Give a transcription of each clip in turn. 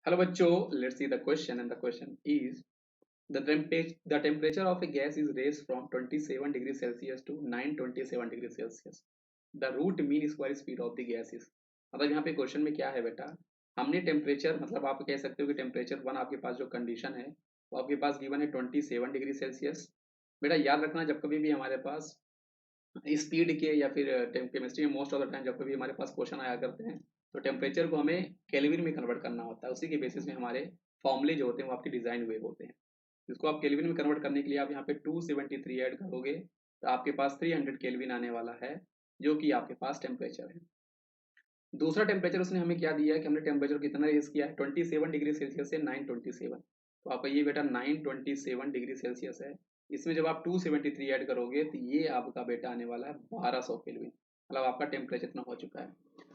Hello bachcho, let's see the question, and the question is the temperature of a gas is raised from 27 degrees Celsius to 927 degrees Celsius. The root mean square speed of the gas is। मतलब यहाँ पे question में क्या है बेटा, हमने temperature मतलब आप कह सकते हो कि टेम्परेचर वन आपके पास जो कंडीशन है वो आपके पास गिवन है 27 डिग्री सेल्सियस। बेटा याद रखना जब कभी भी हमारे पास स्पीड के या फिर केमिस्ट्री में मोस्ट ऑफ द टाइम जब कभी हमारे पास क्वेश्चन आया करते हैं तो टेम्परेचर को हमें केल्विन में कन्वर्ट करना होता है। उसी के बेसिस में हमारे फॉर्मूले जो होते हैं वो आपके डिजाइन हुए होते हैं। इसको आप केल्विन में कन्वर्ट करने के लिए आप यहाँ पे 273 ऐड करोगे तो आपके पास 300 केल्विन आने वाला है, जो कि आपके पास टेम्परेचर है। दूसरा टेम्परेचर उसने हमें क्या दिया है कि हमने टेम्परेचर कितना रेज किया है 27 डिग्री सेल्सियस से 927। तो आपका ये बेटा 927 डिग्री सेल्सियस है। इसमें जब आप 273 ऐड करोगे तो ये आपका बेटा आने वाला है 1200 केल्विन। मतलब आपका टेम्परेचर इतना हो चुका है।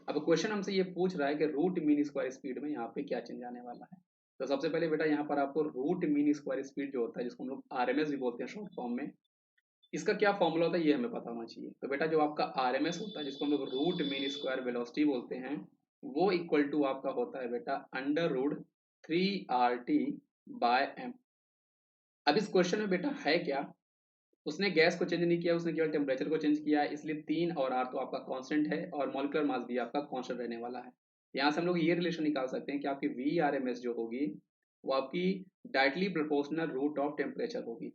अब क्वेश्चन हमसे ये पूछ रहा है कि रूट मीन स्क्वायर स्पीड में यहाँ पे क्या चेंज आने वाला है। तो सबसे पहले बेटा यहाँ पर आपको रूट मीन स्क्वायर स्पीड जो होता है जिसको हम लोग आरएमएस भी बोलते हैं शॉर्ट फॉर्म में, इसका क्या फॉर्मूला होता है ये हमें पता होना चाहिए। तो बेटा जो आपका आरएमएस होता है जिसको हम लोग रूट मीन स्क्वायर वेलोसिटी बोलते हैं वो इक्वल टू आपका होता है बेटा अंडर रूट 3RT/m। अब इस क्वेश्चन में बेटा है क्या, उसने गैस को चेंज नहीं किया, उसने केवल टेम्परेचर को चेंज किया है, इसलिए 3 और आर तो आपका कांस्टेंट है और मॉलिक्यूलर मास भी आपका कांस्टेंट रहने वाला है। यहाँ से हम लोग ये रिलेशन निकाल सकते हैं कि आपकी वी आर एम एस जो होगी वो आपकी directly proportional root of temperature होगी।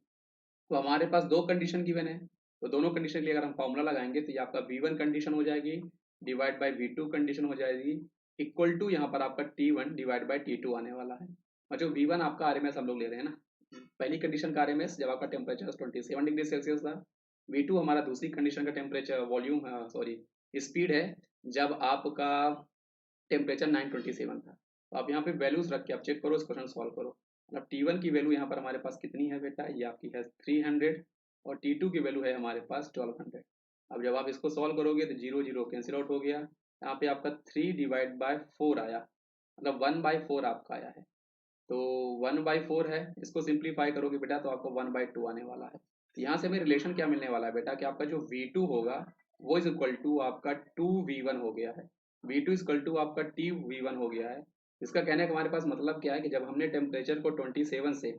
तो हमारे पास दो कंडीशन गिवन है, तो दोनों कंडीशन के लिए अगर हम फॉर्मूला लगाएंगे तो ये आपका V1 कंडीशन हो जाएगी डिवाइड बाई V2 कंडीशन हो जाएगी इक्वल टू यहाँ पर आपका T1 डिवाइड बाई T2 आने वाला है। और जो V1 आपका आरएमएस हम लोग ले रहे हैं ना, पहली कंडीशन का आरएमएस जब आपका टेम्परेचर 27 डिग्री सेल्सियस था। V2 हमारा दूसरी कंडीशन का टेम्परेचर वॉल्यूम सॉरी स्पीड है जब आपका टेम्परेचर 927 था। तो आप यहाँ पे वैल्यूज रख के आप चेक करो, इस क्वेश्चन सॉल्व करो। मतलब T1 की वैल्यू यहाँ पर हमारे पास कितनी है बेटा, ये आपकी है 300 और T2 की वैल्यू है हमारे पास 1200। अब जब आप इसको सॉल्व करोगे तो जीरो जीरो कैंसिल आउट हो गया, यहाँ पे आपका 3 डिवाइड बाय 4 आया, मतलब 1/4 आपका आया है। तो 1/4 है, इसको सिंप्लीफाई करोगे बेटा तो आपको 1/2 आने वाला है। तो यहाँ से हमें रिलेशन क्या मिलने वाला है बेटा कि आपका जो V2 होगा वो इज इक्वल टू आपका 2V1 हो गया है। V2 इज इक्वल टू आपका TV1 हो गया है। इसका कहने का हमारे पास मतलब क्या है कि जब हमने टेम्परेचर को 27 से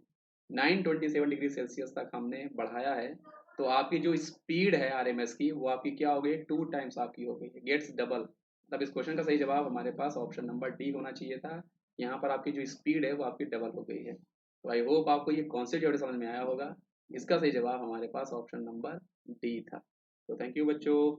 927 डिग्री सेल्सियस तक हमने बढ़ाया है तो आपकी जो स्पीड है आरएमएस की वो आपकी क्या हो गई, 2 टाइम्स आपकी हो गई है, गेट्स डबल। तब इस क्वेश्चन का सही जवाब हमारे पास ऑप्शन नंबर डी होना चाहिए था। यहाँ पर आपकी जो स्पीड है वो आपकी डबल हो गई है। तो आई होप आपको ये कॉन्सेप्ट समझ में आया होगा। इसका सही जवाब हमारे पास ऑप्शन नंबर डी था। तो थैंक यू बच्चों।